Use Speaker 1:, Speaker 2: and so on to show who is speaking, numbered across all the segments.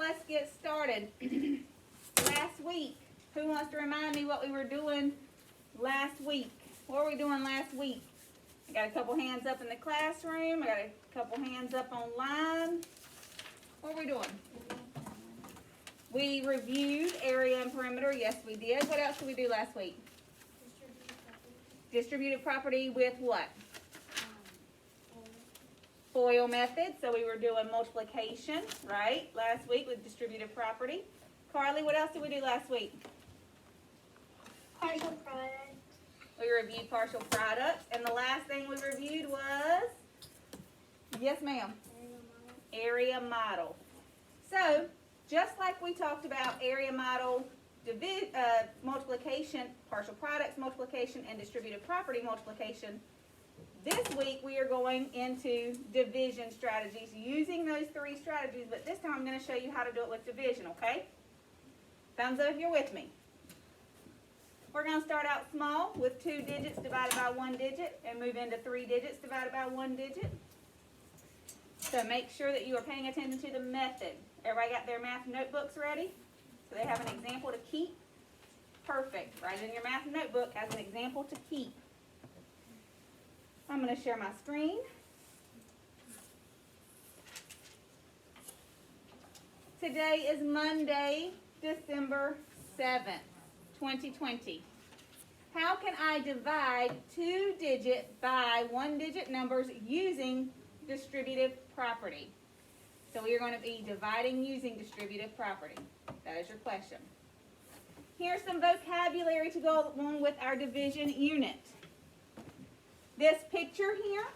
Speaker 1: let's get started. Last week, who wants to remind me what we were doing last week? What were we doing last week? I got a couple hands up in the classroom. I got a couple hands up online. What were we doing? We reviewed area and perimeter. Yes, we did. What else did we do last week? Distributive property with what? FOIL method. So we were doing multiplication, right? Last week with distributive property. Carly, what else did we do last week?
Speaker 2: Partial product.
Speaker 1: We reviewed partial products. And the last thing we reviewed was? Yes, ma'am. Area model. So, just like we talked about area model, multiplication, partial products multiplication, and distributive property multiplication, this week we are going into division strategies using those three strategies, but this time I'm going to show you how to do it with division, okay? Thumbs up if you're with me. We're going to start out small with 2 digits divided by 1 digit and move into 3 digits divided by 1 digit. So make sure that you are paying attention to the method. Everybody got their math notebooks ready? So they have an example to keep? Perfect. Write in your math notebook as an example to keep. I'm going to share my screen. Today is Monday, December 7th, 2020. How can I divide 2-digit by 1-digit numbers using distributive property? So we are going to be dividing using distributive property. That is your question. Here's some vocabulary to go along with our division unit. This picture here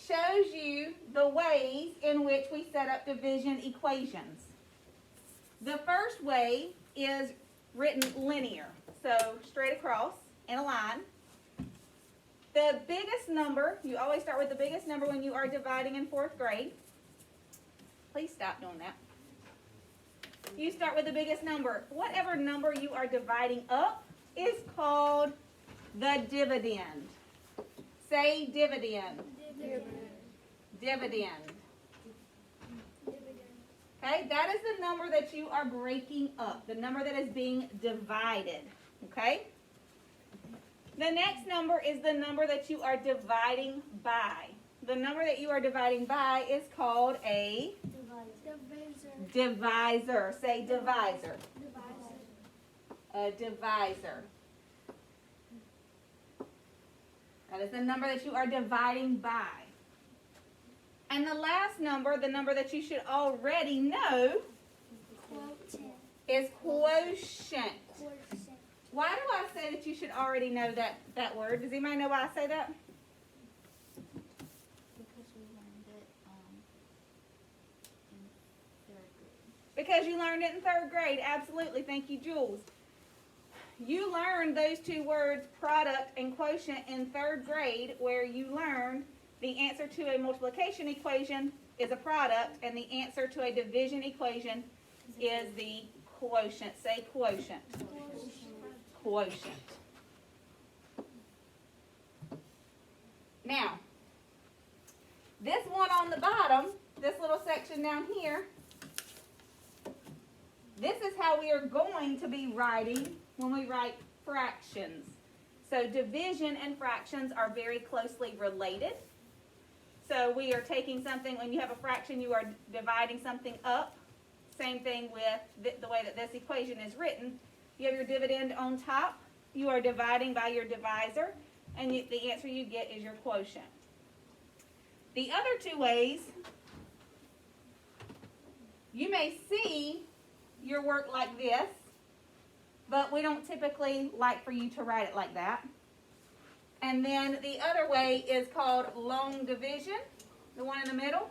Speaker 1: shows you the ways in which we set up division equations. The first way is written linear, so straight across in a line. The biggest number, you always start with the biggest number when you are dividing in 4th grade. Please stop doing that. You start with the biggest number. Whatever number you are dividing up is called the dividend. Say dividend. Dividend. Okay, that is the number that you are breaking up, the number that is being divided. Okay? The next number is the number that you are dividing by. The number that you are dividing by is called a divisor. Say divisor. A divisor. That is the number that you are dividing by. And the last number, the number that you should already know, is quotient. Why do I say that you should already know that word? Does anybody know why I say that?
Speaker 2: Because we learned it in 3rd grade.
Speaker 1: Because you learned it in 3rd grade. Absolutely. Thank you, Jules. You learned those 2 words, product and quotient, in 3rd grade, where you learned the answer to a multiplication equation is a product, and the answer to a division equation is the quotient. Say quotient. Quotient. Now, this one on the bottom, this little section down here, this is how we are going to be writing when we write fractions. So division and fractions are very closely related. So we are taking something, when you have a fraction, you are dividing something up. Same thing with the way that this equation is written. You have your dividend on top. You are dividing by your divisor, and the answer you get is your quotient. The other 2 ways, you may see your work like this, but we don't typically like for you to write it like that. And then the other way is called long division, the one in the middle.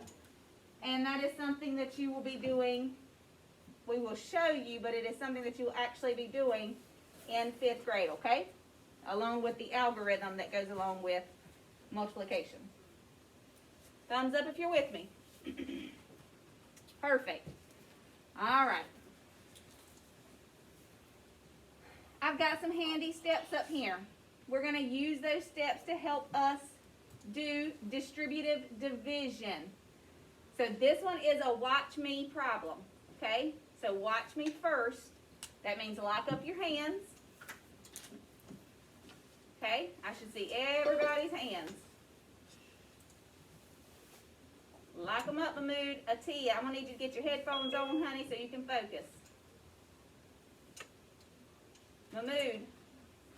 Speaker 1: And that is something that you will be doing, we will show you, but it is something that you will actually be doing in 5th grade, okay? Along with the algorithm that goes along with multiplication. Thumbs up if you're with me. Perfect. All right. I've got some handy steps up here. We're going to use those steps to help us do distributive division. So this one is a watch me problem, okay? So watch me first. That means lock up your hands. Okay, I should see everybody's hands. Lock them up, Mahmood. Atia, I'm going to need you to get your headphones on, honey, so you can focus. Mahmood,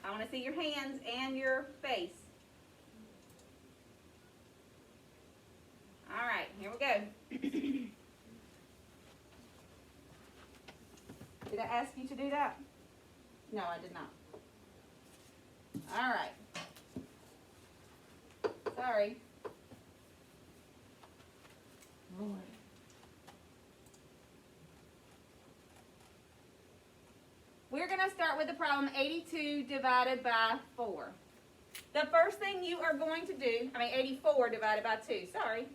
Speaker 1: I want to see your hands and your face. All right, here we go. Did I ask you to do that? No, I did not. All right. Sorry. Lord. We're going to start with the problem 82 divided by 4. The first thing you are going to do, 84 divided by 2, sorry.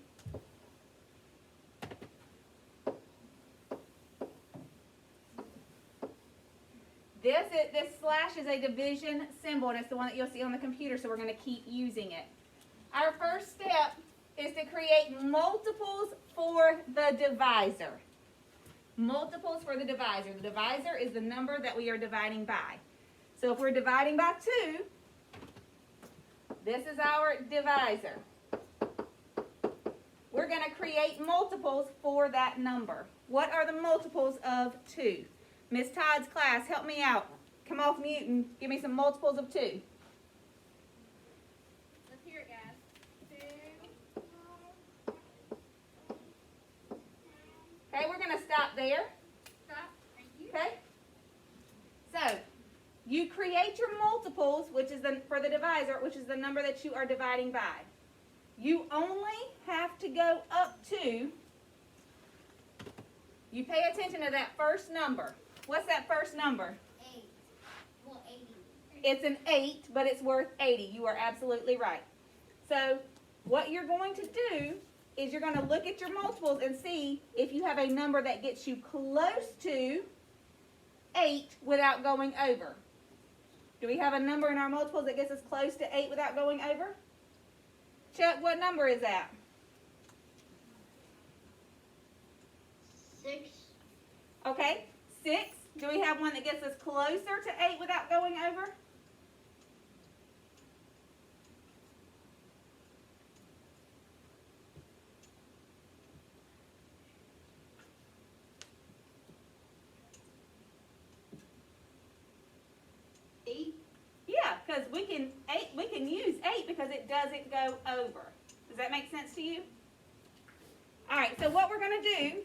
Speaker 1: This slash is a division symbol, and it's the one that you'll see on the computer, so we're going to keep using it. Our first step is to create multiples for the divisor. Multiples for the divisor. The divisor is the number that we are dividing by. So if we're dividing by 2, this is our divisor. We're going to create multiples for that number. What are the multiples of 2? Miss Todd's class, help me out. Come off mute and give me some multiples of 2.
Speaker 2: Let's hear it, guys. 2.
Speaker 1: Okay, we're going to stop there.
Speaker 2: Stop. Thank you.
Speaker 1: Okay? So, you create your multiples, which is for the divisor, which is the number that you are dividing by. You only have to go up to, you pay attention to that first number. What's that first number?
Speaker 2: 8. Well, 80.
Speaker 1: It's an 8, but it's worth 80. You are absolutely right. So what you're going to do is you're going to look at your multiples and see if you have a number that gets you close to 8 without going over. Do we have a number in our multiples that gets us close to 8 without going over? Chuck, what number is that?
Speaker 2: 6.
Speaker 1: Okay, 6. Do we have one that gets us closer to 8 without going over? Yeah, because we can use 8 because it doesn't go over. Does that make sense to you? All right, so what we're going to do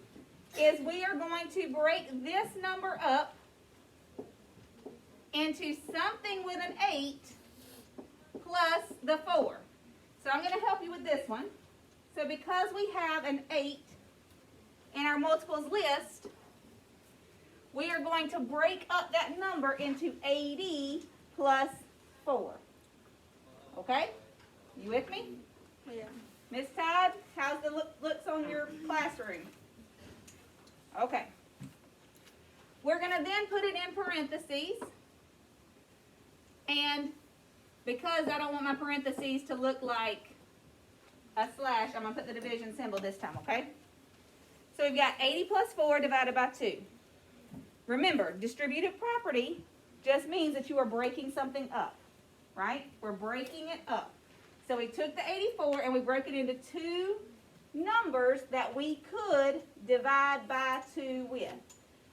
Speaker 1: is we are going to break this number up into something with an 8 plus the 4. So I'm going to help you with this one. So because we have an 8 in our multiples list, we are going to break up that number into 80 plus 4. Okay? You with me?
Speaker 2: Yeah.
Speaker 1: Miss Todd, how's the looks on your classroom? Okay. We're going to then put it in parentheses. And because I don't want my parentheses to look like a slash, I'm going to put the division symbol this time, okay? So we've got 80 plus 4 divided by 2. Remember, distributive property just means that you are breaking something up, right? We're breaking it up. So we took the 84 and we broke it into 2 numbers that we could divide by 2 with.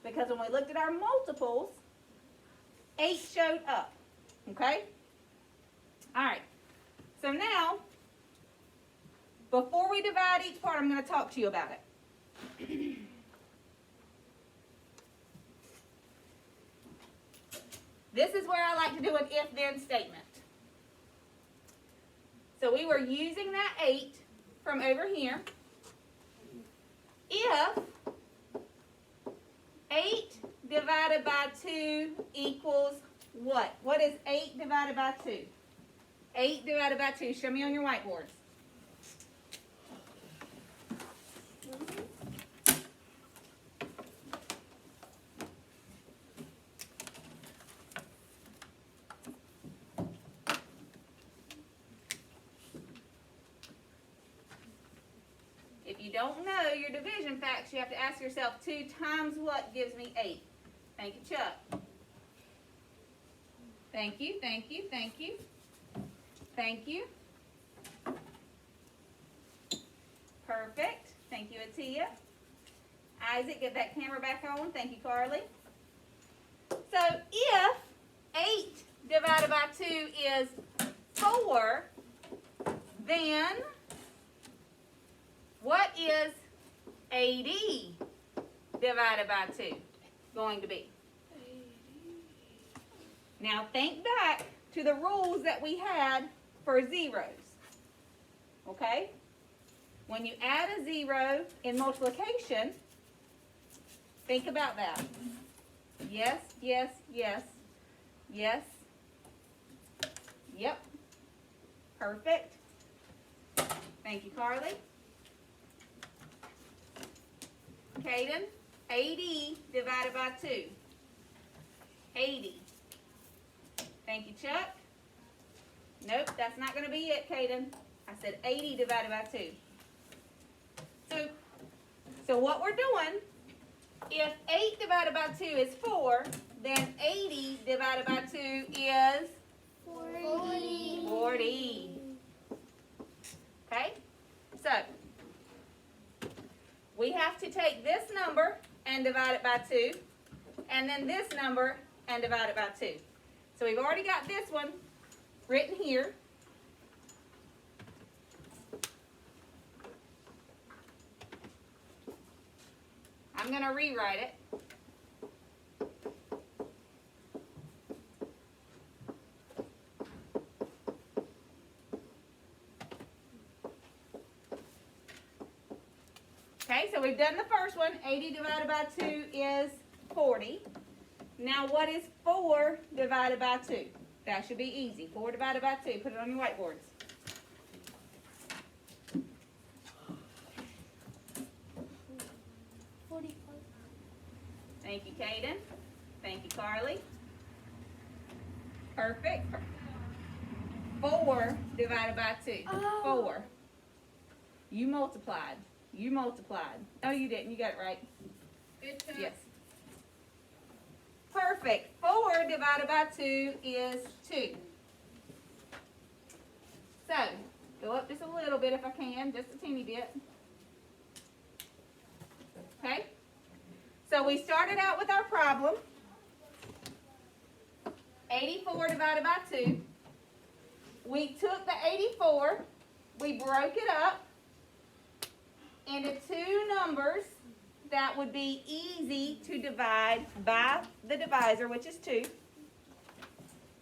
Speaker 1: Because when we looked at our multiples, 8 showed up. Okay? All right. So now, before we divide each part, I'm going to talk to you about it. This is where I like to do an if-then statement. So we were using that 8 from over here. If 8 divided by 2 equals what? What is 8 divided by 2? 8 divided by 2. Show me on your whiteboards. don't know your division facts, you have to ask yourself 2 times what gives me 8? Thank you, Chuck. Thank you, thank you, thank you. Thank you. Perfect. Thank you, Atia. Isaac, get that camera back on. Thank you, Carly. So if 8 divided by 2 is 4, then what is 80 divided by 2 going to be? Now think back to the rules that we had for zeros. Okay? When you add a 0 in multiplication, think about that. Yes, yes, yes, yes. Yep. Perfect. Thank you, Carly. Caden, 80 divided by 2. 80. Thank you, Chuck. Nope, that's not going to be it, Caden. I said 80 divided by 2. So what we're doing, if 8 divided by 2 is 4, then 80 divided by 2 is
Speaker 2: 40.
Speaker 1: 40. Okay? So, we have to take this number and divide it by 2, and then this number and divide it by 2. So we've already got this one written here. I'm going to rewrite it. Okay, so we've done the first one. 80 divided by 2 is 40. Now what is 4 divided by 2? That should be easy. 4 divided by 2. Put it on your whiteboards. Thank you, Caden. Thank you, Carly. Perfect. 4 divided by 2.
Speaker 2: Oh.
Speaker 1: 4. You multiplied. You multiplied. No, you didn't. You got it right.
Speaker 2: Good job.
Speaker 1: Yes. Perfect. 4 divided by 2 is 2. So, go up just a little bit if I can, just a teeny bit. Okay? So we started out with our problem. 84 divided by 2. We took the 84, we broke it up into 2 numbers that would be easy to divide by the divisor, which is 2.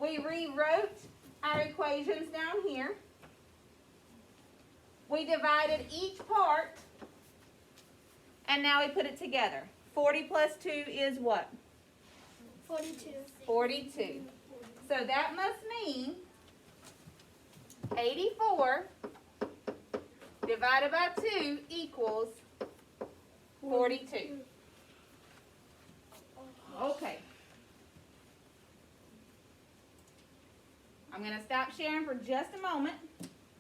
Speaker 1: We rewrote our equations down here. We divided each part, and now we put it together. 40 plus 2 is what?
Speaker 2: 42.
Speaker 1: 42. So that must mean 84 divided by 2 equals 42. Okay. I'm going to stop sharing for just a moment.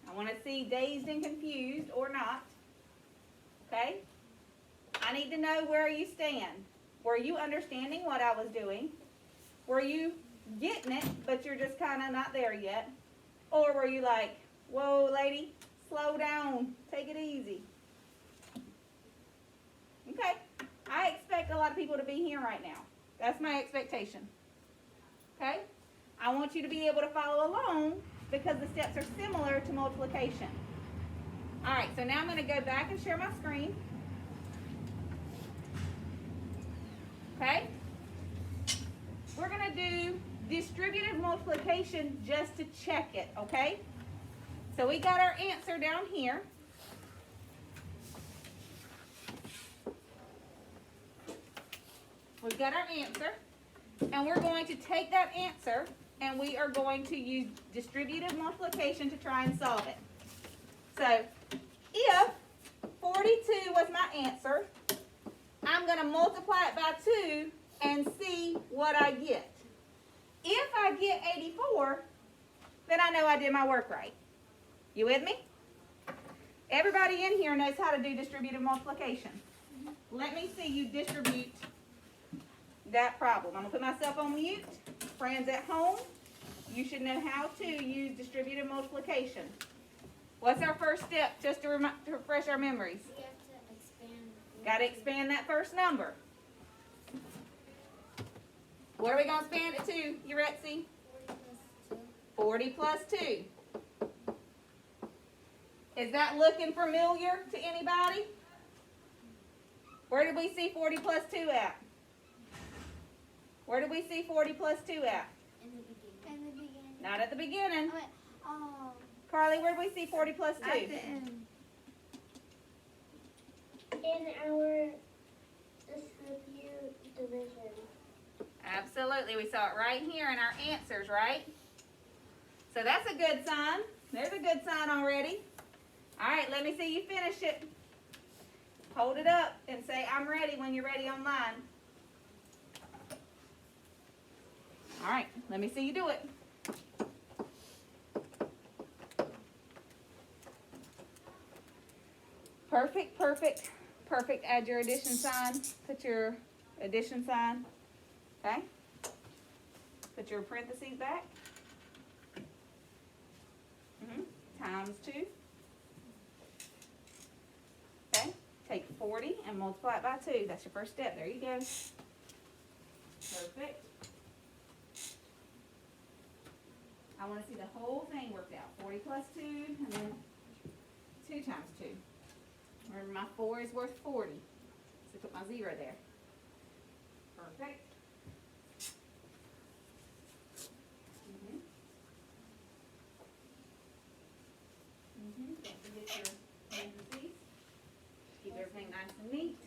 Speaker 1: I want to see dazed and confused or not. Okay? I need to know where you stand. Were you understanding what I was doing? Were you getting it, but you're just kind of not there yet? Or were you like, whoa, lady, slow down, take it easy? Okay, I expect a lot of people to be here right now. That's my expectation. Okay? I want you to be able to follow along because the steps are similar to multiplication. All right, so now I'm going to go back and share my screen. Okay? We're going to do distributive multiplication just to check it, okay? So we got our answer down here. We've got our answer, and we're going to take that answer, and we are going to use distributive multiplication to try and solve it. So, if 42 was my answer, I'm going to multiply it by 2 and see what I get. If I get 84, then I know I did my work right. You with me? If everybody in here knows how to do distributive multiplication. Let me see you distribute that problem. I'm going to put myself on mute. Friends at home, you should know how to use distributive multiplication. What's our first step, just to refresh our memories?
Speaker 2: We have to expand.
Speaker 1: Got to expand that first number. What are we going to expand it to, Uretzi? 40 plus 2. Is that looking familiar to anybody? Where did we see 40 plus 2 at? Where did we see 40 plus 2 at?
Speaker 2: In the beginning. In the beginning.
Speaker 1: Not at the beginning.
Speaker 2: Oh.
Speaker 1: Carly, where did we see 40 plus 2?
Speaker 2: At the end. In our distribute division.
Speaker 1: Absolutely. We saw it right here in our answers, right? So that's a good sign. There's a good sign already. All right, let me see you finish it. Hold it up and say, I'm ready when you're ready online. All right, let me see you do it. Perfect, perfect, perfect. Add your addition sign. Put your addition sign. Okay? Put your parentheses back. Times 2. Okay? Take 40 and multiply it by 2. That's your first step. There you go. Perfect. I want to see the whole thing worked out. 40 plus 2, and then 2 times 2. Remember, my 4 is worth 40. So put my 0 there. Perfect. Don't forget your parentheses. Keep everything nice and neat.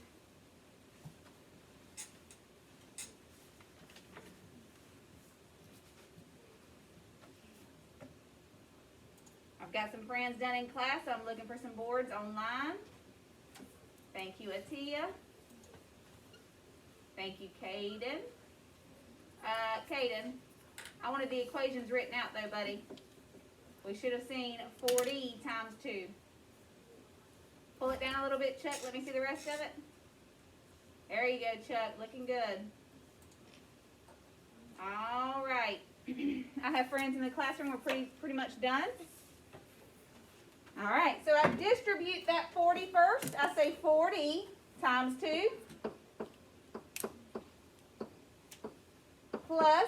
Speaker 1: I've got some friends done in class, so I'm looking for some boards online. Thank you, Atia. Thank you, Caden. Caden, I wanted the equations written out though, buddy. We should have seen 40 times 2. Pull it down a little bit, Chuck. Let me see the rest of it. There you go, Chuck. Looking good. All right. I have friends in the classroom. We're pretty much done. All right. So I distribute that 40 first. I say 40 times 2 plus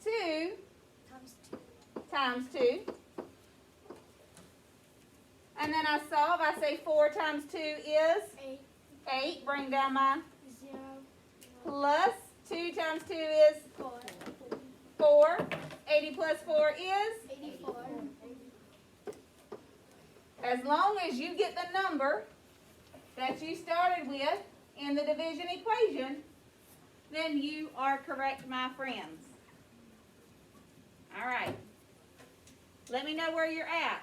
Speaker 1: 2 times 2. And then I solve. I say 4 times 2 is 8. Bring down my
Speaker 2: 0.
Speaker 1: Plus 2 times 2 is 4. 80 plus 4 is
Speaker 2: 84.
Speaker 1: As long as you get the number that you started with in the division equation, then you are correct, my friends. All right. Let me know where you're at.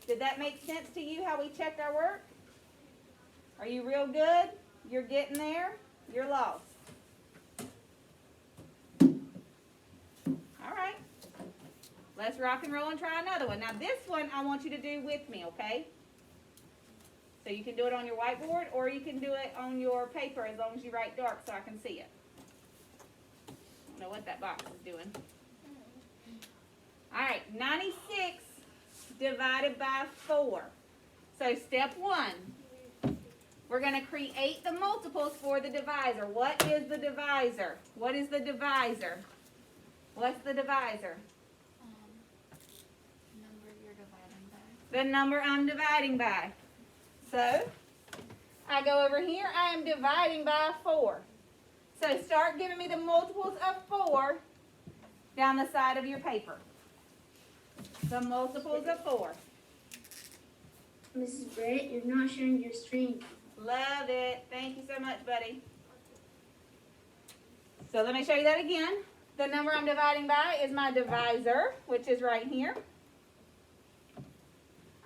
Speaker 1: Did that make sense to you, how we checked our work? Are you real good? You're getting there? You're lost. All right. Let's rock and roll and try another one. Now this one I want you to do with me, okay? So you can do it on your whiteboard or you can do it on your paper as long as you write dark so I can see it. I don't know what that box is doing. All right, 96 divided by 4. So step 1, we're going to create the multiples for the divisor. What is the divisor? What is the divisor? What's the divisor?
Speaker 2: Number you're dividing by.
Speaker 1: The number I'm dividing by. So I go over here, I am dividing by 4. So start giving me the multiples of 4 down the side of your paper. The multiples of 4.
Speaker 2: Mrs. Britt, you're not sharing your screen.
Speaker 1: Love it. Thank you so much, buddy. So let me show you that again. The number I'm dividing by is my divisor, which is right here.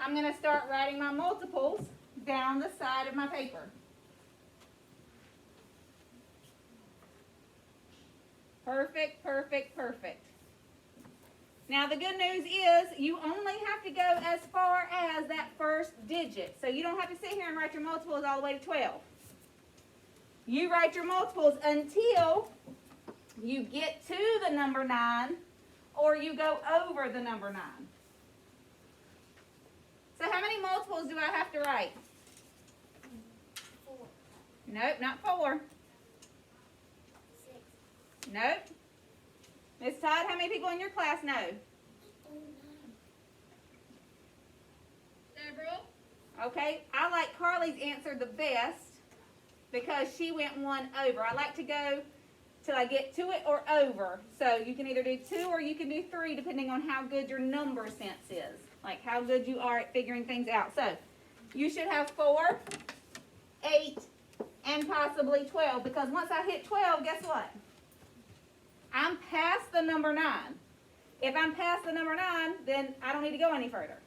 Speaker 1: I'm going to start writing my multiples down the side of my paper. Perfect, perfect, perfect. Now the good news is you only have to go as far as that first digit. So you don't have to sit here and write your multiples all the way to 12. You write your multiples until you get to the number 9 or you go over the number 9. So how many multiples do I have to write?
Speaker 2: 4.
Speaker 1: Nope, not 4.
Speaker 2: 6.
Speaker 1: Nope. Miss Todd, how many people in your class know?
Speaker 2: Oh, 9.
Speaker 3: Several.
Speaker 1: Okay, I like Carly's answer the best because she went 1 over. I like to go till I get to it or over. So you can either do 2 or you can do 3 depending on how good your number sense is. Like how good you are at figuring things out. So you should have 4, 8, and possibly 12 because once I hit 12, guess what? I'm past the number 9. If I'm past the number 9, then I don't need to go any further.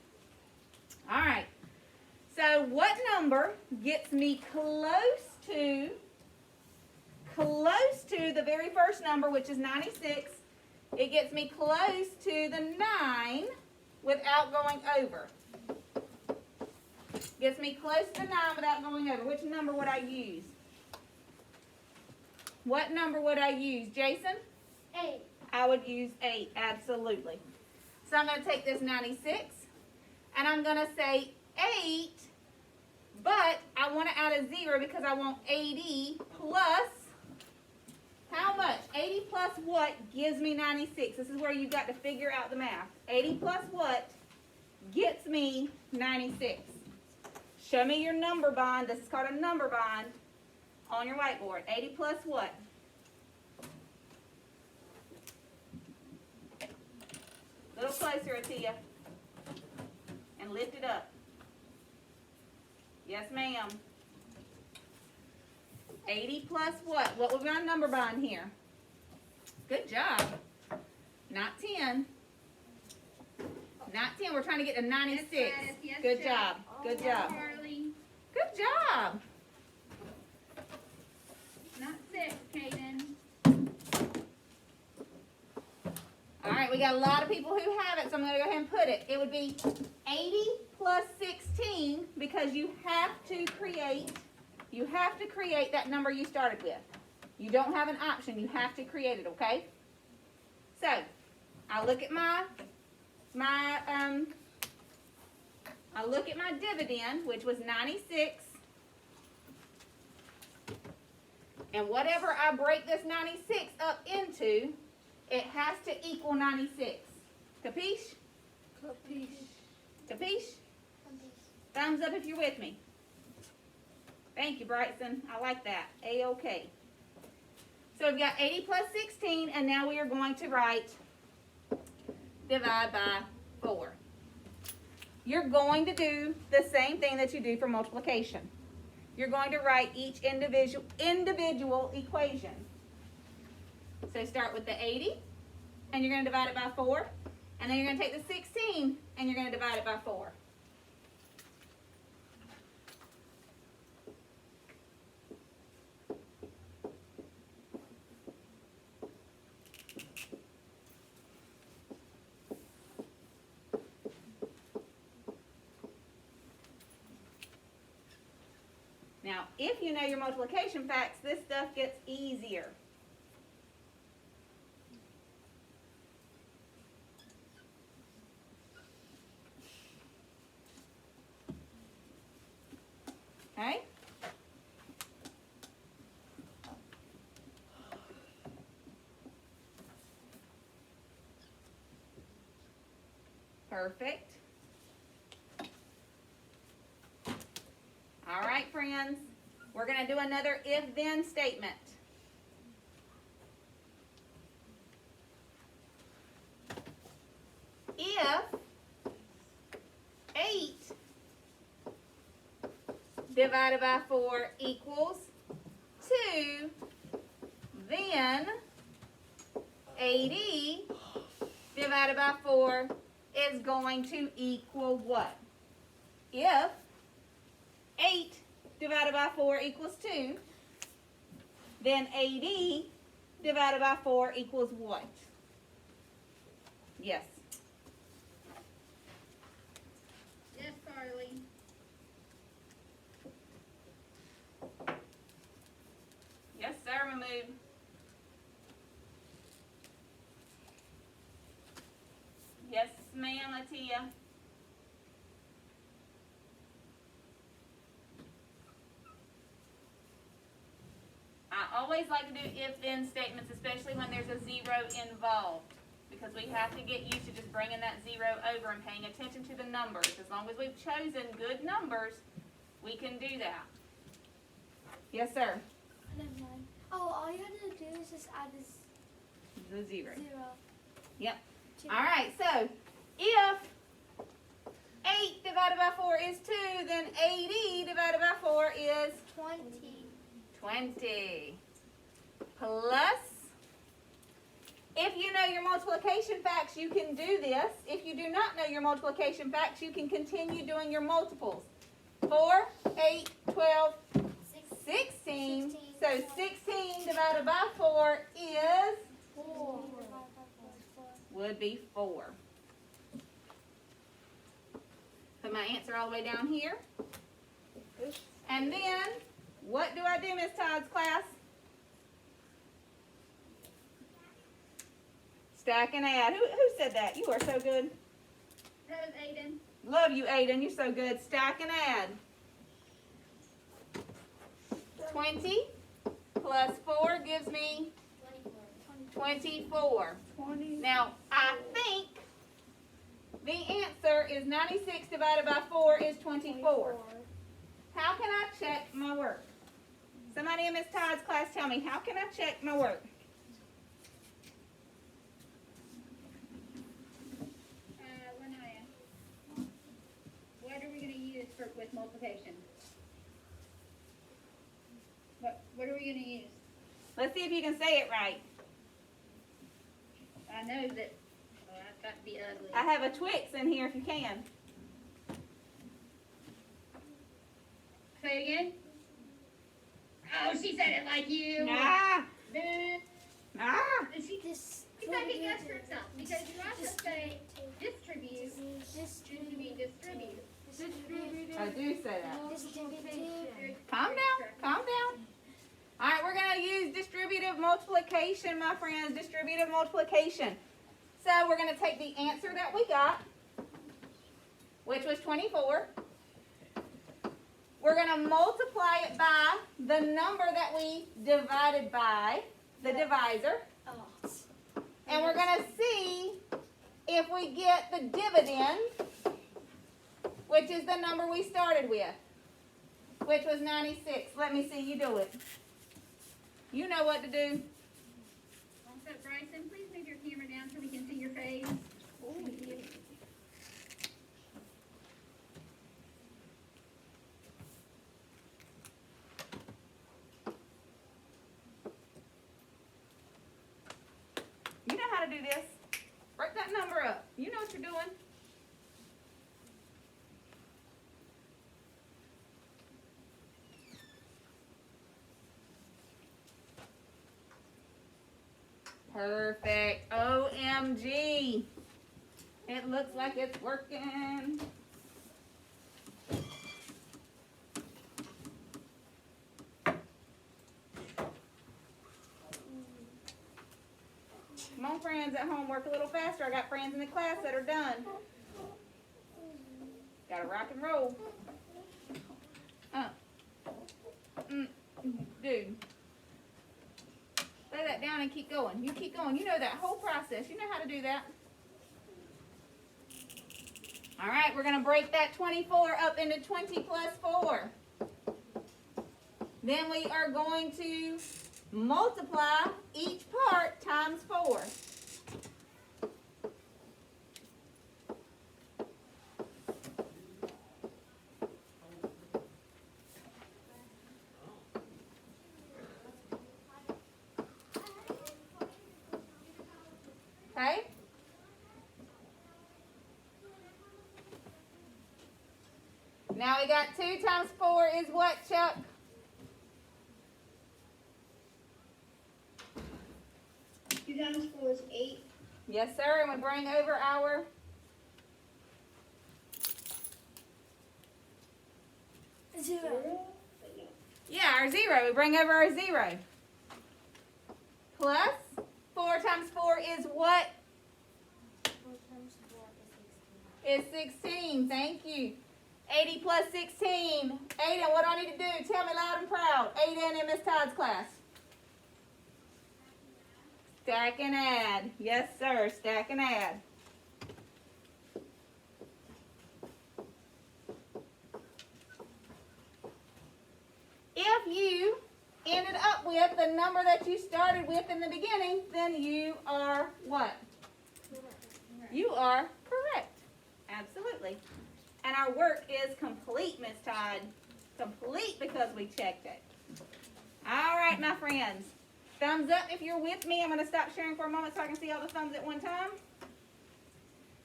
Speaker 1: All right. So what number gets me close to the very first number, which is 96? It gets me close to the 9 without going over. Gets me close to the 9 without going over. Which number would I use? What number would I use, Jason?
Speaker 2: 8.
Speaker 1: I would use 8, absolutely. So I'm going to take this 96, and I'm going to say 8, but I want to add a 0 because I want 80 plus, how much? 80 plus what gives me 96? This is where you've got to figure out the math. 80 plus what gets me 96? Show me your number bond. This is called a number bond on your whiteboard. 80 plus what? A little closer, Atia. And lift it up. Yes, ma'am. 80 plus what? What was my number bond here? Good job. Not 10. Not 10. We're trying to get to 96.
Speaker 3: Yes, Gladys. Yes,
Speaker 1: Good
Speaker 3: Jeff.
Speaker 1: job. Good job.
Speaker 3: Carly.
Speaker 1: Good job.
Speaker 3: Not 6, Kaden.
Speaker 1: All right, we got a lot of people who have it, so I'm going to go ahead and put it. It would be 80 plus 16 because you have to create that number you started with. You don't have an option. You have to create it, okay? So, I look at my dividend, which was 96. And whatever I break this 96 up into, it has to equal 96. Capiche?
Speaker 2: Capiche.
Speaker 1: Capiche? Thumbs up if you're with me. Thank you, Brightson. I like that. A-OK. So we've got 80 plus 16, and now we are going to write divide by 4. You're going to do the same thing that you do for multiplication. You're going to write each individual equation. So start with the 80, and you're going to divide it by 4. And then you're going to take the 16, and you're going to divide it by 4. Now, if you know your multiplication facts, this stuff gets easier. Okay? Perfect. All right, friends. We're going to do another if-then statement. If 8 divided by 4 equals 2, then 80 divided by 4 is going to equal what? If 8 divided by 4 equals 2, then 80 divided by 4 equals what? Yes. Tia? I always like to do if-then statements, especially when there's a zero involved, because we have to get used to just bringing that zero over and paying attention to the numbers. As long as we've chosen good numbers, we can do that. Yes, sir.
Speaker 2: Never mind. Oh, all you have to do is just add this
Speaker 1: The zero.
Speaker 2: 0.
Speaker 1: Yep.
Speaker 2: to-
Speaker 1: All right, so if 8 divided by 4 is 2, then 80 divided by 4 is
Speaker 2: 20.
Speaker 1: 20. Plus, if you know your multiplication facts, you can do this. If you do not know your multiplication facts, you can continue doing your multiples. 4, 8, 12, 16. So 16 divided by 4 is,
Speaker 2: 4.
Speaker 1: would be 4. Put my answer all the way down here. And then, what do I do, Miss Todd's class? Stack and add. Who said that? You are so good.
Speaker 3: That was Aiden.
Speaker 1: Love you, Aiden. You're so good. Stack and add. 20 plus 4 gives me 24.
Speaker 2: 20.
Speaker 1: Now, I think the answer is 96 divided by 4 is 24. How can I check my work? Somebody in Miss Todd's class tell me, how can I check my work?
Speaker 3: Lanaya, what are we going to use with multiplication? What are we going to use?
Speaker 1: Let's see if you can say it right.
Speaker 3: I know that, I've got to be ugly.
Speaker 1: I have a Twix in here if you can.
Speaker 3: Say it again. Oh, she said it like you.
Speaker 1: Nah.
Speaker 3: Nah.
Speaker 1: Nah.
Speaker 2: This
Speaker 3: She's not getting us for herself because you also say distribute. Distribute.
Speaker 1: I do say that.
Speaker 2: Distributive.
Speaker 1: Calm down. Calm down. All right, we're going to use distributive multiplication, my friends. Distributive multiplication. So we're going to take the answer that we got, which was 24. We're going to multiply it by the number that we divided by, the divisor. And we're going to see if we get the dividend, which is the number we started with, which was 96. Let me see you do it. You know what to do.
Speaker 3: Also, Bryson, please move your camera down so we can see your face.
Speaker 1: You know how to do this. Break that number up. You know what you're doing. Perfect. OMG. It looks like it's working. Come on, friends at home, work a little faster. I got friends in the class that are done. Gotta rock and roll. Dude. Lay that down and keep going. You keep going. You know that whole process. You know how to do that. All right, we're going to break that 24 up into 20 plus 4. Then we are going to multiply each part times 4. Okay? Now we got 2 times 4 is what, Chuck?
Speaker 2: 2 times 4 is 8.
Speaker 1: Yes, sir. And we bring over our
Speaker 2: 0.
Speaker 1: yeah, our 0. We bring over our 0. Plus 4 times 4 is what?
Speaker 2: 4 times 4 is
Speaker 1: is 16. Thank you. 80 plus 16. Aiden, what do I need to do? Tell me loud and proud. Aiden in Miss Todd's class. Stack and add. Yes, sir. Stack and add. If you ended up with the number that you started with in the beginning, then you are what? You are correct. Absolutely. And our work is complete, Miss Todd. Complete because we checked it. All right, my friends. Thumbs up if you're with me. I'm going to stop sharing for a moment so I can see all the thumbs at one time.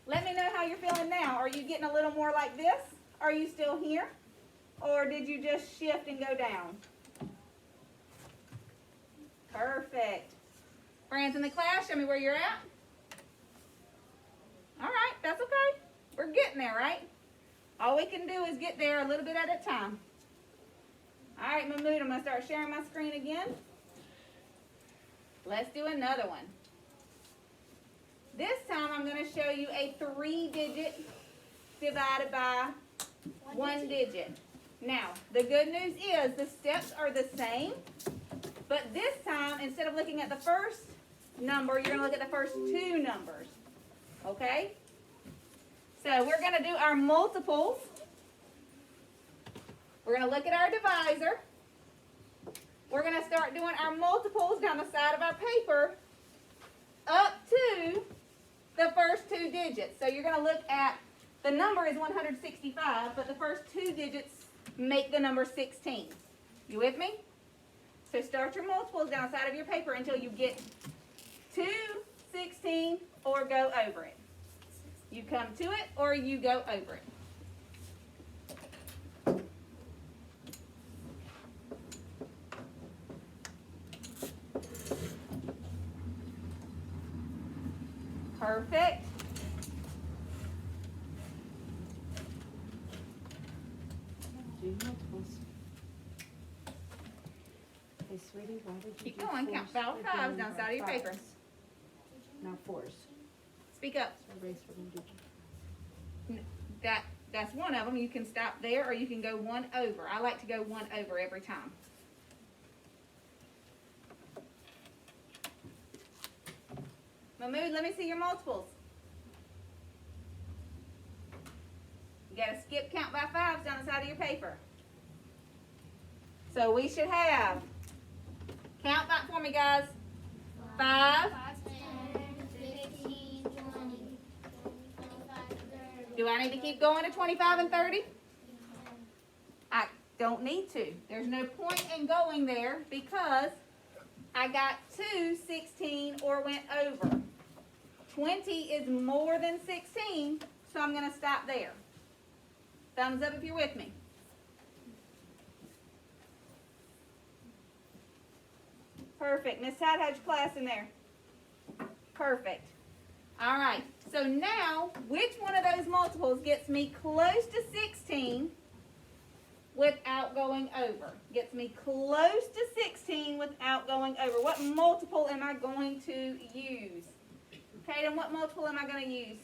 Speaker 1: Let me know how you're feeling now. Are you getting a little more like this? Are you still here? Or did you just shift and go down? Perfect. Friends in the class, show me where you're at. All right, that's okay. We're getting there, right? All we can do is get there a little bit at a time. All right, Mahmood, I'm going to start sharing my screen again. Let's do another one. This time I'm going to show you a 3-digit divided by 1 digit. Now, the good news is the steps are the same, but this time, instead of looking at the first number, you're going to look at the first 2 numbers. Okay? So we're going to do our multiples. We're going to look at our divisor. We're going to start doing our multiples down the side of our paper up to the first 2 digits. So you're going to look at, the number is 165, but the first 2 digits make the number 16. You with me? So start your multiples down the side of your paper until you get to 16 or go over it. You come to it or you go over it. Perfect.
Speaker 4: Do multiples. Hey, sweetie, why did you
Speaker 1: Keep
Speaker 4: do
Speaker 1: going.
Speaker 4: fours
Speaker 1: Count 5
Speaker 4: again
Speaker 1: fives down the side of your
Speaker 4: fives?
Speaker 1: paper.
Speaker 4: Now 4s.
Speaker 1: Speak up.
Speaker 4: So erase we're gonna do.
Speaker 1: That's one of them. You can stop there or you can go 1 over. I like to go 1 over every time. Mahmood, let me see your multiples. You got to skip count by 5s down the side of your paper. So we should have, count back for me, guys. 5.
Speaker 2: 10, 15, 20, 25, 30.
Speaker 1: Do I need to keep going to 25 and 30? I don't need to. There's no point in going there because I got to 16 or went over. 20 is more than 16, so I'm going to stop there. Thumbs up if you're with me. Perfect. Miss Todd, how's your class in there? Perfect. All right. So now, which one of those multiples gets me close to 16 without going over? Gets me close to 16 without going over. What multiple am I going to use? Kaden, what multiple am I going to use?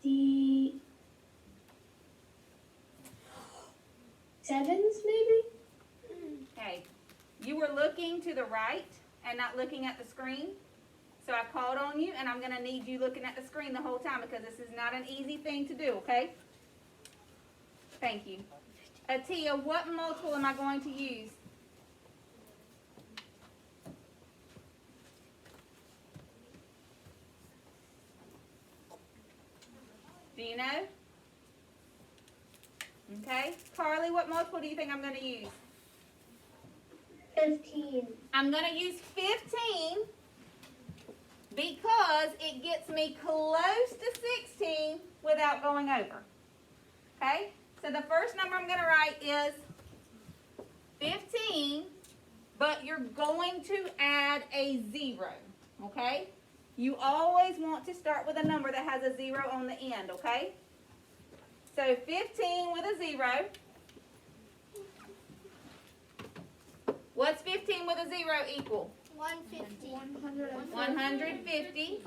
Speaker 5: The 7s, maybe?
Speaker 1: Okay. You were looking to the right and not looking at the screen. So I called on you, and I'm going to need you looking at the screen the whole time because this is not an easy thing to do, okay? Thank you. Atia, what multiple am I going to use? Do you know? Okay. Carly, what multiple do you think I'm going to use?
Speaker 5: 15.
Speaker 1: I'm going to use 15 because it gets me close to 16 without going over. Okay? So the first number I'm going to write is 15, but you're going to add a 0. Okay? You always want to start with a number that has a 0 on the end. Okay? So 15 with a 0. What's 15 with a 0 equal?
Speaker 2: 150.
Speaker 1: 150.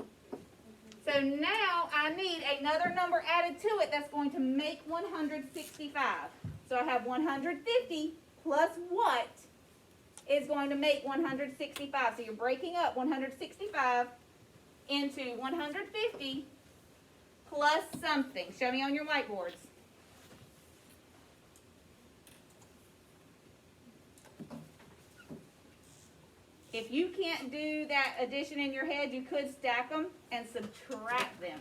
Speaker 1: So now I need another number added to it that's going to make 165. So I have 150 plus what is going to make 165. So you're breaking up 165 into 150 plus something. Show me on your whiteboards. If you can't do that addition in your head, you could stack them and subtract them.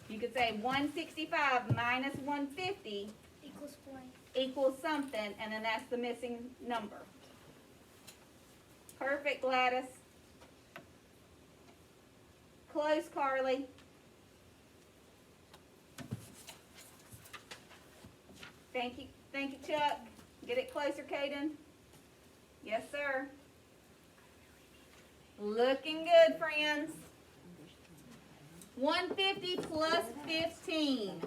Speaker 1: You could say 165 minus 150
Speaker 2: Equals 40.
Speaker 1: equals something, and then that's the missing number. Perfect, Gladys. Close, Carly. Thank you, Chuck. Get it closer, Caden. Yes, sir. Looking good, friends. 150 plus 15.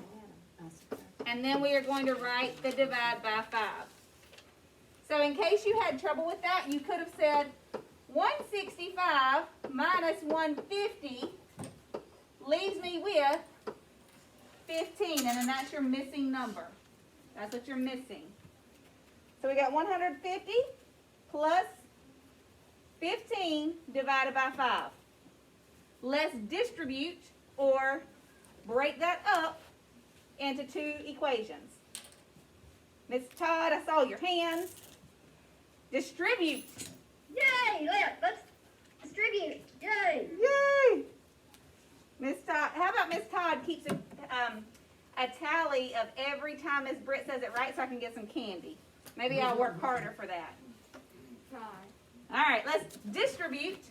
Speaker 1: And then we are going to write the divide by 5. So in case you had trouble with that, you could have said 165 minus 150 leaves me with 15. And then that's your missing number. That's what you're missing. So we got 150 plus 15 divided by 5. Let's distribute or break that up into two equations. Miss Todd, I saw your hands. Distribute.
Speaker 3: Yay! Let's distribute. Yay!
Speaker 1: Yay! Miss Todd, how about Miss Todd keeps a tally of every time Miss Britt says it right so I can get some candy. Maybe I'll work harder for that. All right, let's distribute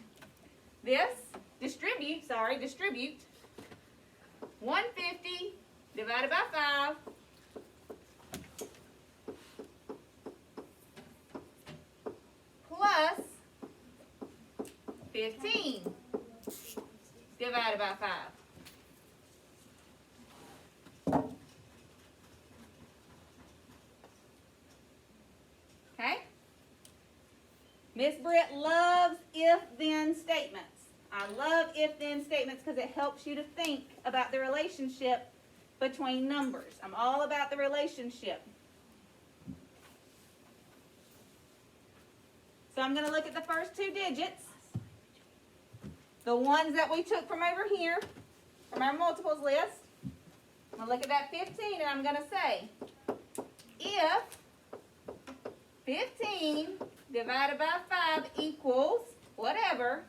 Speaker 1: this. Distribute 150 divided by 5 plus 15 divided by 5. Okay? Miss Britt loves if-then statements. I love if-then statements because it helps you to think about the relationship between numbers. I'm all about the relationship. So I'm going to look at the first two digits. The ones that we took from over here, from our multiples list. I'm going to look at that 15 and I'm going to say, if 15 divided by 5 equals whatever,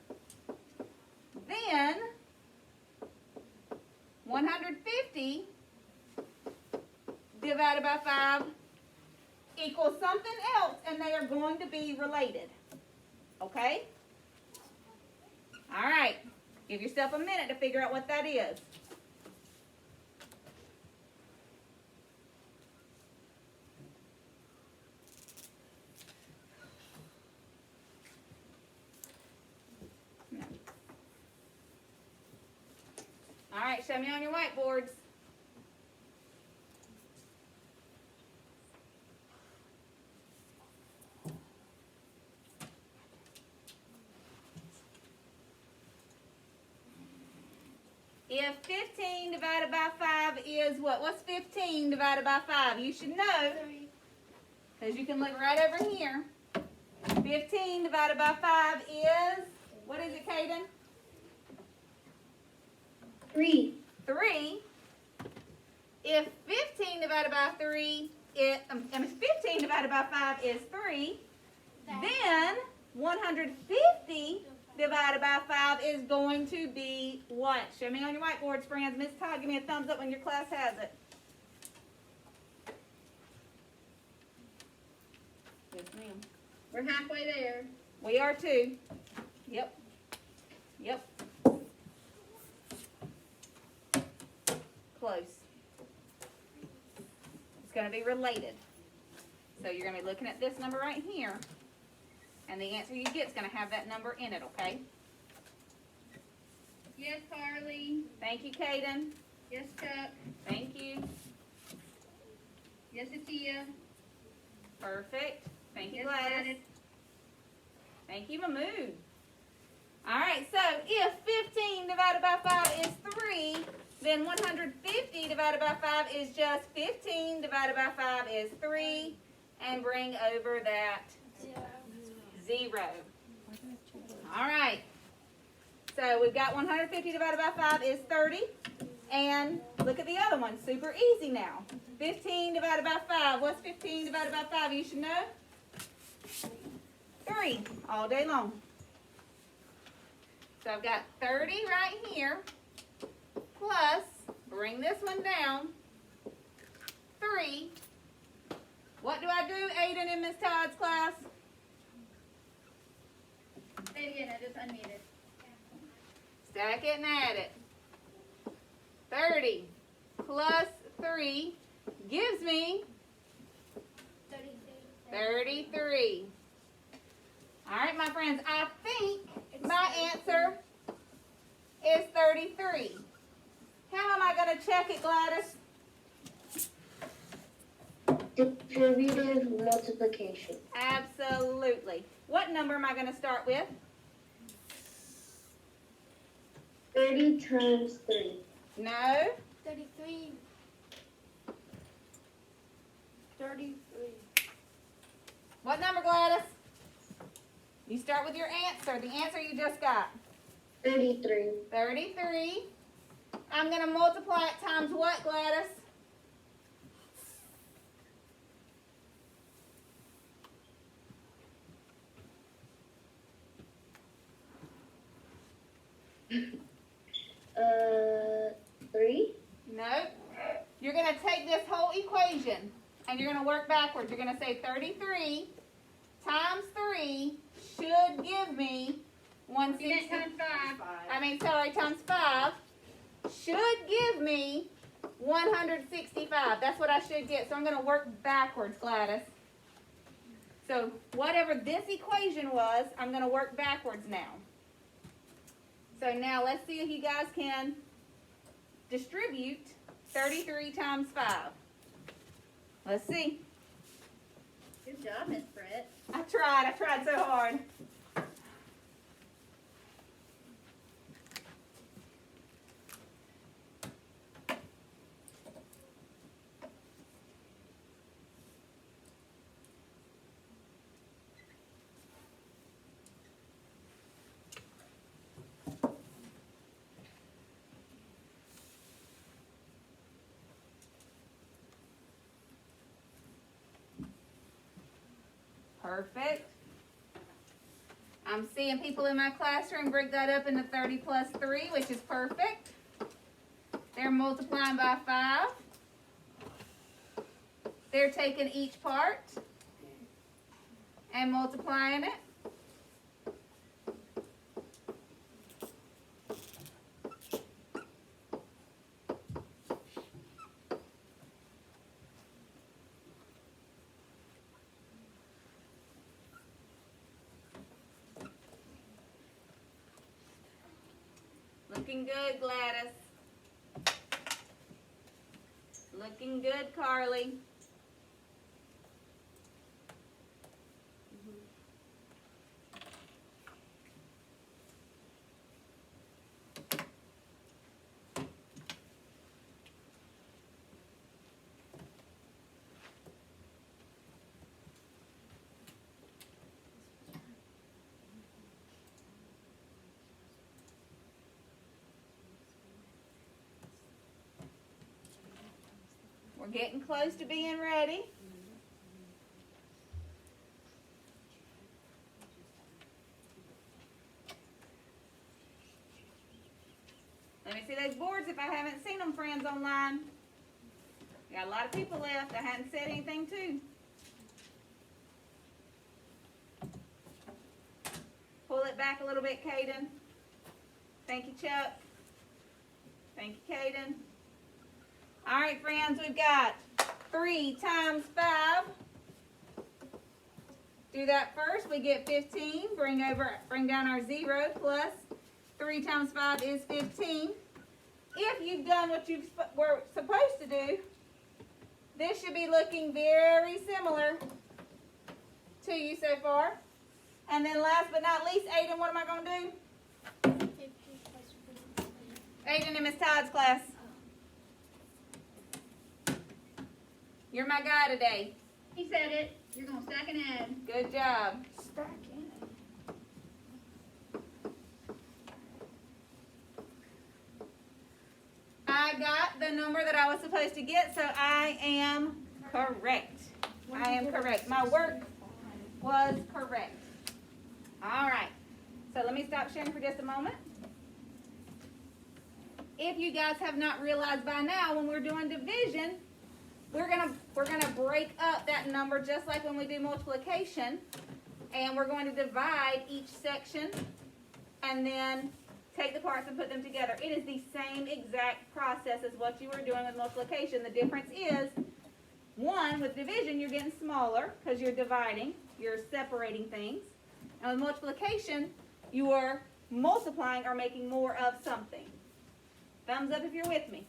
Speaker 1: then 150 divided by 5 equals something else, and they are going to be related. Okay? All right. Give yourself a minute to figure out what that is. All right, show me on your whiteboards. If 15 divided by 5 is what? What's 15 divided by 5? You should know, because you can look right over here. 15 divided by 5 is, what is it, Caden?
Speaker 5: 3.
Speaker 1: 3. If 15 divided by 3 is, 15 divided by 5 is 3, then 150 divided by 5 is going to be what? Show me on your whiteboards, friends. Miss Todd, give me a thumbs up when your class has it. Yes, ma'am.
Speaker 3: We're halfway there.
Speaker 1: We are too. Yep. Yep. Close. It's going to be related. So you're going to be looking at this number right here. And the answer you get is going to have that number in it, okay?
Speaker 3: Yes, Carly.
Speaker 1: Thank you, Caden.
Speaker 3: Yes, Chuck.
Speaker 1: Thank you.
Speaker 3: Yes, Atia.
Speaker 1: Perfect. Thank you,
Speaker 3: Yes,
Speaker 1: Gladys.
Speaker 3: Gladys.
Speaker 1: Thank you, Mahmood. Alright, so if 15 divided by 5 is 3, then 150 divided by 5 is just 15 divided by 5 is 3. And bring over that 0. Alright, so we've got 150 divided by 5 is 30. And look at the other one, super easy now. 15 divided by 5, what's 15 divided by 5? You should know? 3, all day long. So I've got 30 right here, plus, bring this one down, 3. What do I do, Aiden, in Miss Todd's class?
Speaker 3: Say it again, I just unmuted.
Speaker 1: Stack it and add it. 30 plus 3 gives me 33. All right, my friends, I think my answer is 33. How am I going to check it, Gladys?
Speaker 5: Distributive multiplication.
Speaker 1: Absolutely. What number am I going to start with?
Speaker 5: 30 times 3.
Speaker 1: No.
Speaker 2: 33. 33.
Speaker 1: What number, Gladys? You start with your answer, the answer you just got.
Speaker 5: 33.
Speaker 1: 33. I'm going to multiply it times what, Gladys?
Speaker 5: Uh, 3.
Speaker 1: No. You're going to take this whole equation and you're going to work backwards. You're going to say 33 times 3 should give me 160.
Speaker 3: Times 5.
Speaker 1: Times 5 should give me 165. That's what I should get. So I'm going to work backwards, Gladys. So whatever this equation was, I'm going to work backwards now. So now let's see if you guys can distribute 33 times 5. Let's see.
Speaker 3: Good job, Miss Brett.
Speaker 1: I tried so hard. Perfect. I'm seeing people in my classroom break that up into 30 plus 3, which is perfect. They're multiplying by 5. They're taking each part and multiplying it. Looking good, Gladys. Looking good, Carly. We're getting close to being ready. Let me see those boards if I haven't seen them, friends, online. Got a lot of people left I hadn't said anything to. Pull it back a little bit, Caden. Thank you, Chuck. Thank you, Caden. All right, friends, we've got 3 times 5. Do that first. We get 15. Bring down our 0 plus 3 times 5 is 15. If you've done what you were supposed to do, this should be looking very similar to you so far. And then last but not least, Aiden, what am I going to do? Aiden and Miss Todd's class. You're my guy today.
Speaker 3: He said it. You're gonna stack and add.
Speaker 1: Good job. I got the number that I was supposed to get, so I am correct. I am correct. My work was correct. All right. So let me stop sharing for just a moment. If you guys have not realized by now, when we're doing division, we're gonna break up that number just like when we do multiplication, and we're going to divide each section and then take the parts and put them together. It is the same exact process as what you were doing with multiplication. The difference is, one, with division, you're getting smaller because you're dividing, you're separating things. And with multiplication, you are multiplying or making more of something. Thumbs up if you're with me.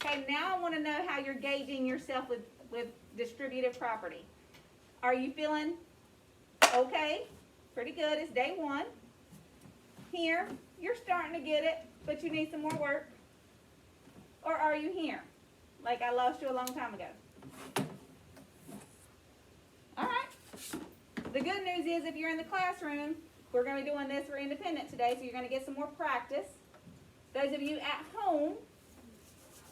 Speaker 1: Okay, now I want to know how you're gauging yourself with distributive property. Are you feeling okay? Pretty good. It's day one. Here, you're starting to get it, but you need some more work. Or are you here? Like I lost you a long time ago. All right. The good news is if you're in the classroom, we're going to be doing this for independent today, so you're going to get some more practice. Those of you at home,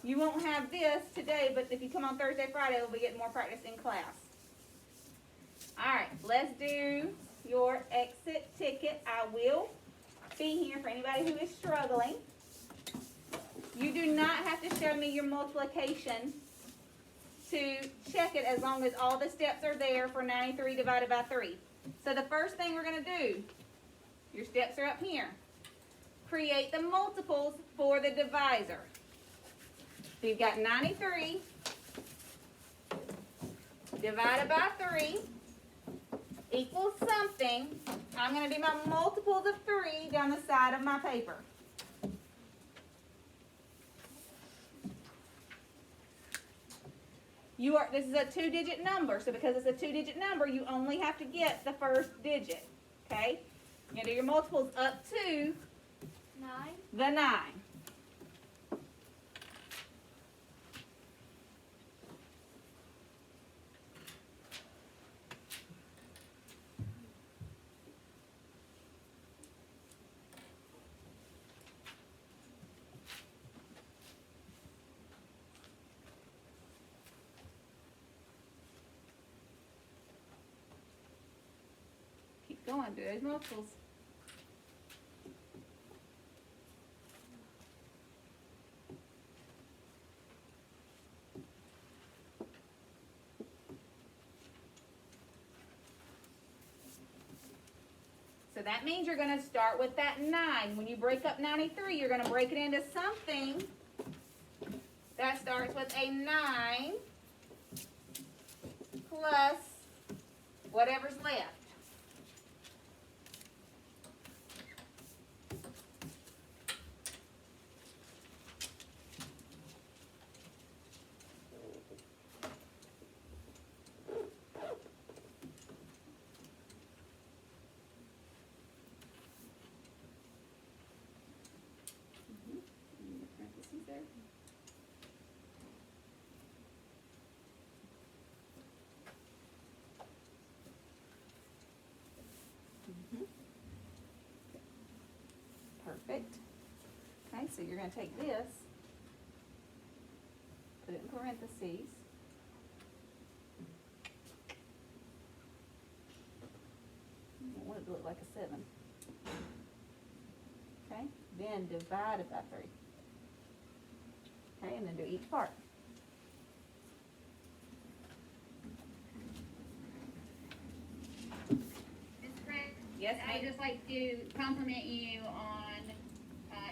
Speaker 1: you won't have this today, but if you come on Thursday, Friday, we'll be getting more practice in class. All right, let's do your exit ticket. I will be here for anybody who is struggling. You do not have to show me your multiplication to check it as long as all the steps are there for 93 divided by 3. So the first thing we're going to do, your steps are up here. Create the multiples for the divisor. So you've got 93 divided by 3 equals something. I'm going to do my multiples of 3 down the side of my paper. This is a 2-digit number, so because it's a 2-digit number, you only have to get the first digit. Okay? You're going to do your multiples up to
Speaker 2: 9.
Speaker 1: the 9. Keep going, do those multiples. So that means you're going to start with that 9. When you break up 93, you're going to break it into something that starts with a 9 plus whatever's left. Parentheses there. Perfect. Okay, so you're going to take this, put it in parentheses. You don't want it to look like a 7. Okay, then divide it by 3. Okay, and then do each part.
Speaker 3: Ms. Brett,
Speaker 1: Yes,
Speaker 3: I'd
Speaker 1: ma'am.
Speaker 3: just like to compliment you on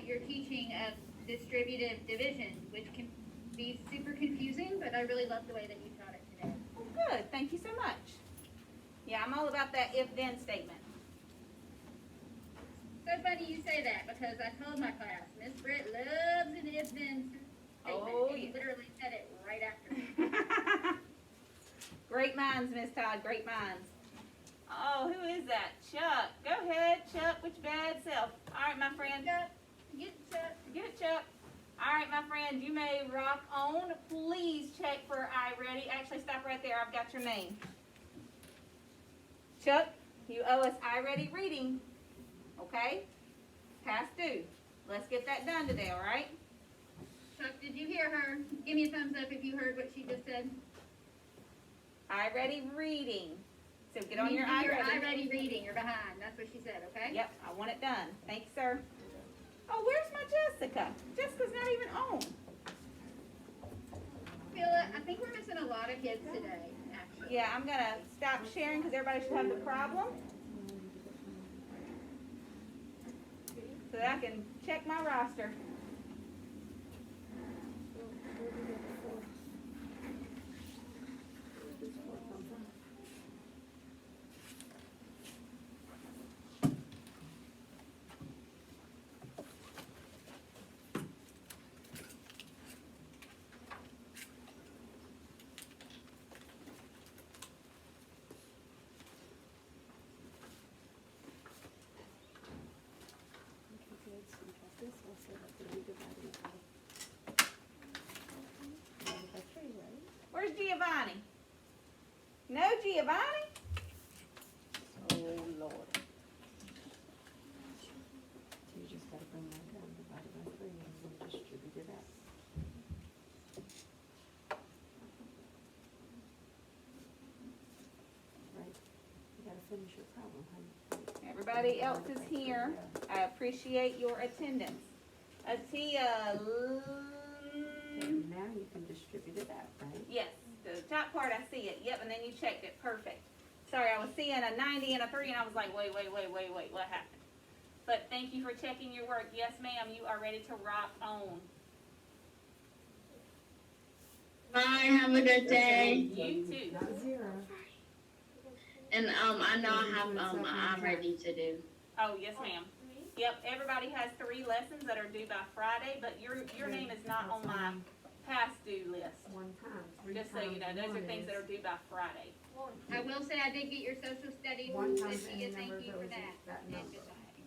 Speaker 3: your teaching of distributive division, which can be super confusing, but I really love the way that you taught it today.
Speaker 1: Well, good. Thank you so much. Yeah, I'm all about that if-then statement.
Speaker 3: So funny you say that because I told my class, Miss Britt loves an if-then statement.
Speaker 1: Oh,
Speaker 3: and you
Speaker 1: yeah.
Speaker 3: literally said it right after.
Speaker 1: Great minds, Miss Todd. Great minds. Oh, who is that? Chuck. Go ahead, Chuck, with your bad self. All right, my friend.
Speaker 3: Chuck, get it, Chuck.
Speaker 1: Get it, Chuck. All right, my friend, you may rock on. Please check for I ready. Actually, stop right there. I've got your name. Chuck, you owe us I ready reading. Okay? Past due. Let's get that done today, all right?
Speaker 3: Chuck, did you hear her? Give me a thumbs up if you heard what she just said.
Speaker 1: I ready reading. So get on your
Speaker 3: I
Speaker 1: I ready.
Speaker 3: ready reading. You're behind. That's what she said, okay?
Speaker 1: Yep, I want it done. Thank you, sir. Oh, where's my Jessica? Jessica's not even on.
Speaker 3: Philip, I think we're missing a lot of kids today, actually.
Speaker 1: Yeah, I'm gonna stop sharing because everybody should have the problem. So that I can check my roster. Where's Giovanni? No Giovanni? Oh, Lord.
Speaker 4: So you just gotta bring that down, divided by 3, and then distribute it out. Right, you gotta finish your problem, honey.
Speaker 1: Everybody else is here. I appreciate your attendance. Atia,
Speaker 4: Now you can distribute it out, right?
Speaker 1: yes, the top part I see it. Yep, and then you checked it. Perfect. Sorry, I was seeing a 90 and a 3, and I was like, wait, what happened? But thank you for checking your work. Yes, ma'am, you are ready to rock on.
Speaker 6: Bye, have a good day.
Speaker 1: You too.
Speaker 4: Not 0.
Speaker 6: And I know I have I'm ready to do.
Speaker 1: Oh, yes, ma'am. Yep, everybody has 3 lessons that are due by Friday, but your name is not on my past due list.
Speaker 4: 1 time. 3
Speaker 1: Just so you know,
Speaker 4: times
Speaker 1: those are
Speaker 4: 1
Speaker 1: things that
Speaker 4: is
Speaker 1: are due by Friday.
Speaker 3: I will say I did get your social studies,
Speaker 4: 1 times
Speaker 3: Cynthia,
Speaker 4: any
Speaker 3: thank
Speaker 4: number
Speaker 3: you for
Speaker 4: goes
Speaker 3: that.
Speaker 4: into that
Speaker 3: And
Speaker 4: number.
Speaker 3: dividing.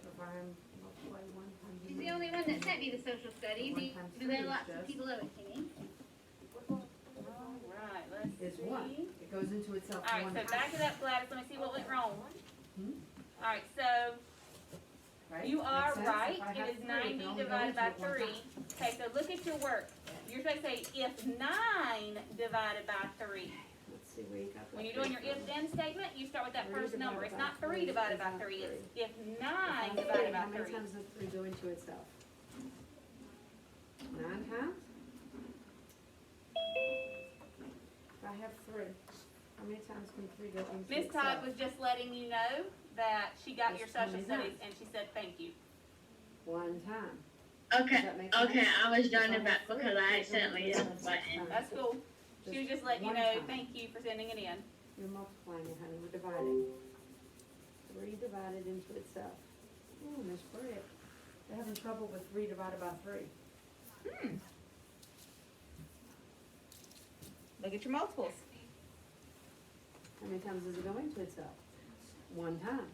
Speaker 4: Divide, multiply 1 times
Speaker 3: She's the only one that sent me the social studies,
Speaker 4: 1 times
Speaker 3: even though
Speaker 4: 3 is
Speaker 3: lots of
Speaker 4: just-
Speaker 3: people owe it to me.
Speaker 1: All right, let's
Speaker 4: It's
Speaker 1: see.
Speaker 4: 1. It goes into itself
Speaker 1: All right,
Speaker 4: 1
Speaker 1: so
Speaker 4: time.
Speaker 1: back it up, Gladys. Let me see what went wrong.
Speaker 4: Hmm?
Speaker 1: All right, so
Speaker 4: Right?
Speaker 1: you are
Speaker 4: Makes sense?
Speaker 1: right.
Speaker 4: If I
Speaker 1: It
Speaker 4: have
Speaker 1: is
Speaker 4: 3, it
Speaker 1: 90
Speaker 4: can only go
Speaker 1: divided by
Speaker 4: into it 1
Speaker 1: 3.
Speaker 4: time.
Speaker 1: Okay, so look at your work. You're supposed to say if 9 divided by 3.
Speaker 4: Let's see where you got that.
Speaker 1: When you're doing your if then statement, you start with that
Speaker 4: 3
Speaker 1: first number.
Speaker 4: divided
Speaker 1: It's
Speaker 4: by
Speaker 1: not 3
Speaker 4: 3
Speaker 1: divided
Speaker 4: is
Speaker 1: by
Speaker 4: not
Speaker 1: 3. It's
Speaker 4: 3.
Speaker 1: if
Speaker 4: If
Speaker 1: 9
Speaker 4: I have
Speaker 1: divided
Speaker 4: 3,
Speaker 1: by
Speaker 4: how many
Speaker 1: 3.
Speaker 4: times does 3 go into itself? 9 times? If I have 3, how many times can 3 go into
Speaker 1: Miss
Speaker 4: itself?
Speaker 1: Todd was just letting you know that she got your
Speaker 4: It's
Speaker 1: social
Speaker 4: 20
Speaker 1: studies
Speaker 4: times.
Speaker 1: and she said thank you.
Speaker 4: 1 time.
Speaker 6: Okay,
Speaker 4: Does that make
Speaker 6: okay,
Speaker 4: sense?
Speaker 6: I was
Speaker 4: If I
Speaker 6: done it back
Speaker 4: have 3,
Speaker 6: because
Speaker 4: it
Speaker 6: I
Speaker 4: goes
Speaker 6: accidentally
Speaker 4: into
Speaker 6: hit the
Speaker 4: itself 6
Speaker 6: button.
Speaker 4: times.
Speaker 1: That's cool. She was just letting you
Speaker 4: 1
Speaker 1: know,
Speaker 4: time.
Speaker 1: thank you for sending it in.
Speaker 4: You're multiplying it, honey, we're dividing. 3 divided into itself. Ooh, Miss Britt, they're having trouble with 3 divided by 3.
Speaker 1: Look at your multiples.
Speaker 4: How many times does it go into itself? 1 time.